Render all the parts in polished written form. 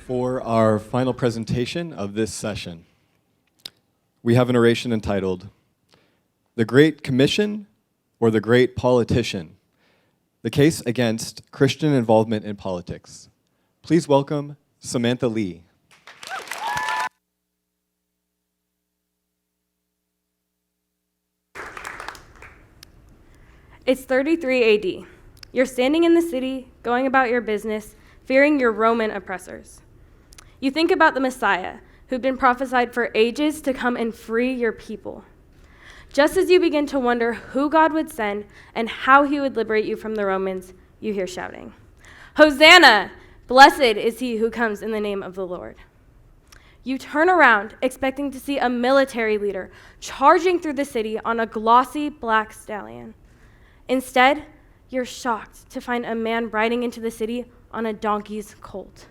For our final presentation of this session, we have an oration entitled, "The Great Commission or the Great Politician? The Case Against Christian Involvement in Politics." Please welcome Samantha Lee. It's 33 AD. You're standing in the city, going about your business, fearing your Roman oppressors. You think about the Messiah, who'd been prophesied for ages to come and free your people. Just as you begin to wonder who God would send and how he would liberate you from the Romans, you hear shouting, "Hosanna! Blessed is he who comes in the name of the Lord." You turn around, expecting to see a military leader charging through the city on a glossy black stallion. Instead, you're shocked to find a man riding into the city on a donkey's colt.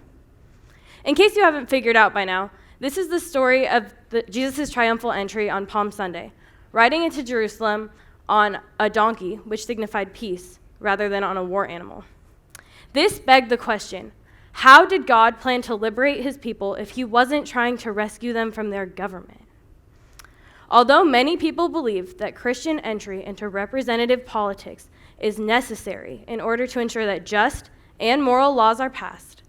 In case you haven't figured out by now, this is the story of Jesus' triumphal entry on Palm Sunday, riding into Jerusalem on a donkey, which signified peace, rather than on a war animal. This begged the question, how did God plan to liberate his people if he wasn't trying to rescue them from their government? Although many people believe that Christian entry into representative politics is necessary in order to ensure that just and moral laws are passed,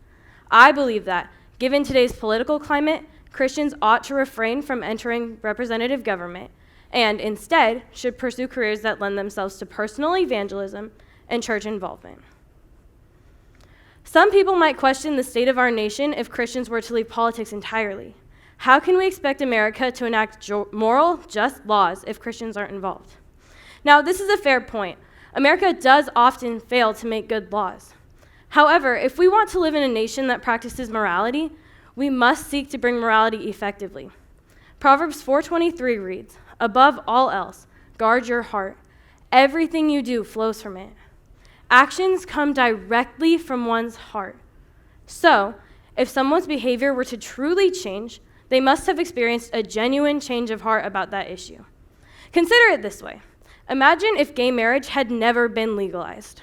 I believe that, given today's political climate, Christians ought to refrain from entering representative government and instead should pursue careers that lend themselves to personal evangelism and church involvement. Some people might question the state of our nation if Christians were to leave politics entirely. How can we expect America to enact moral, just laws if Christians aren't involved? Now, this is a fair point. America does often fail to make good laws. However, if we want to live in a nation that practices morality, we must seek to bring morality effectively. Proverbs 4:23 reads, "Above all else, guard your heart. Everything you do flows from it." Actions come directly from one's heart. So, if someone's behavior were to truly change, they must have experienced a genuine change of heart about that issue. Consider it this way. Imagine if gay marriage had never been legalized.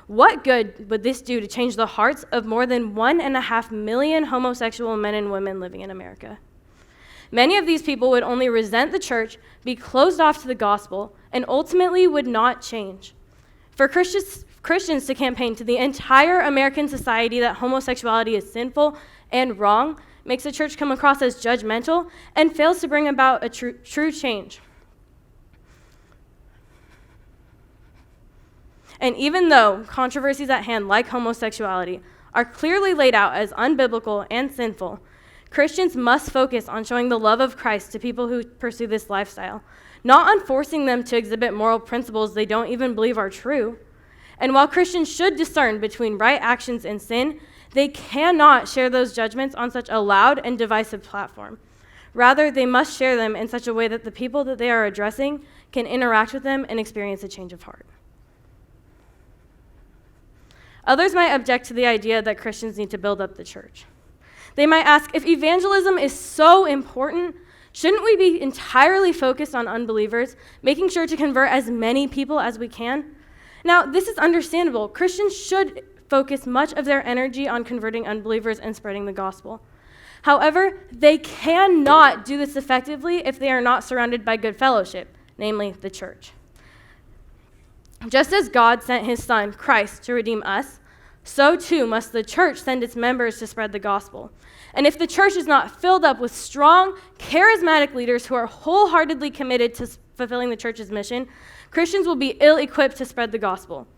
What good would this do to change the hearts of more than 1.5 million homosexual men and women living in America? Many of these people would only resent the church, be closed off to the gospel, and ultimately would not change. For Christians to campaign to the entire American society that homosexuality is sinful and wrong makes the church come across as judgmental and fails to bring about a true change. And even though controversies at hand, like homosexuality, are clearly laid out as unbiblical and sinful, Christians must focus on showing the love of Christ to people who pursue this lifestyle, not on forcing them to exhibit moral principles they don't even believe are true. And while Christians should discern between right actions and sin, they cannot share those judgments on such a loud and divisive platform. Rather, they must share them in such a way that the people that they are addressing can interact with them and experience a change of heart. Others might object to the idea that Christians need to build up the church. They might ask, if evangelism is so important, shouldn't we be entirely focused on unbelievers, making sure to convert as many people as we can? Now, this is understandable. Christians should focus much of their energy on converting unbelievers and spreading the gospel. However, they cannot do this effectively if they are not surrounded by good fellowship, namely the church. Just as God sent his Son, Christ, to redeem us, so too must the church send its members to spread the gospel. And if the church is not filled up with strong, charismatic leaders who are wholeheartedly committed to fulfilling the church's mission, Christians will be ill-equipped to spread the gospel.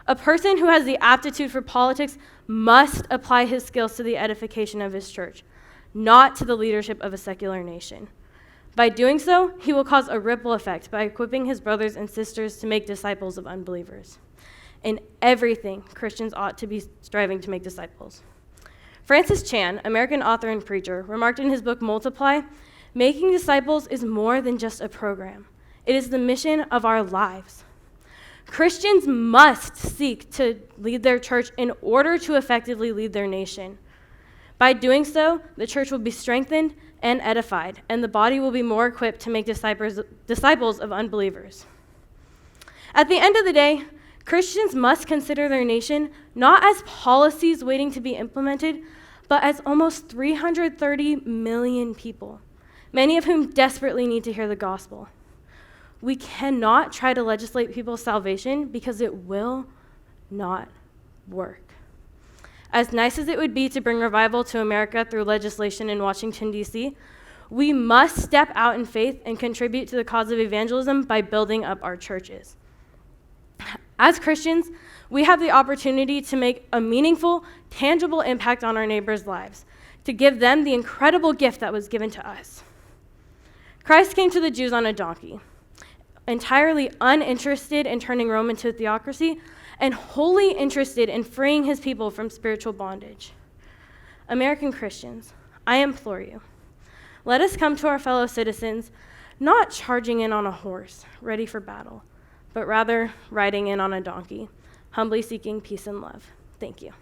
A person who has the aptitude for politics must apply his skills to the edification of his church, not to the leadership of a secular nation. By doing so, he will cause a ripple effect by equipping his brothers and sisters to make disciples of unbelievers. In everything, Christians ought to be striving to make disciples. Francis Chan, American author and preacher, remarked in his book Multiply, "Making disciples is more than just a program. It is the mission of our lives." Christians must seek to lead their church in order to effectively lead their nation. By doing so, the church will be strengthened and edified, and the body will be more equipped to make disciples of unbelievers. At the end of the day, Christians must consider their nation not as policies waiting to be implemented, but as almost 330 million people, many of whom desperately need to hear the gospel. We cannot try to legislate people's salvation because it will not work. As nice as it would be to bring revival to America through legislation in Washington, D.C., we must step out in faith and contribute to the cause of evangelism by building up our churches. As Christians, we have the opportunity to make a meaningful, tangible impact on our neighbors' lives, to give them the incredible gift that was given to us. Christ came to the Jews on a donkey, entirely uninterested in turning Rome into a theocracy, and wholly interested in freeing his people from spiritual bondage. American Christians, I implore you, let us come to our fellow citizens, not charging in on a horse, ready for battle, but rather riding in on a donkey, humbly seeking peace and love. Thank you.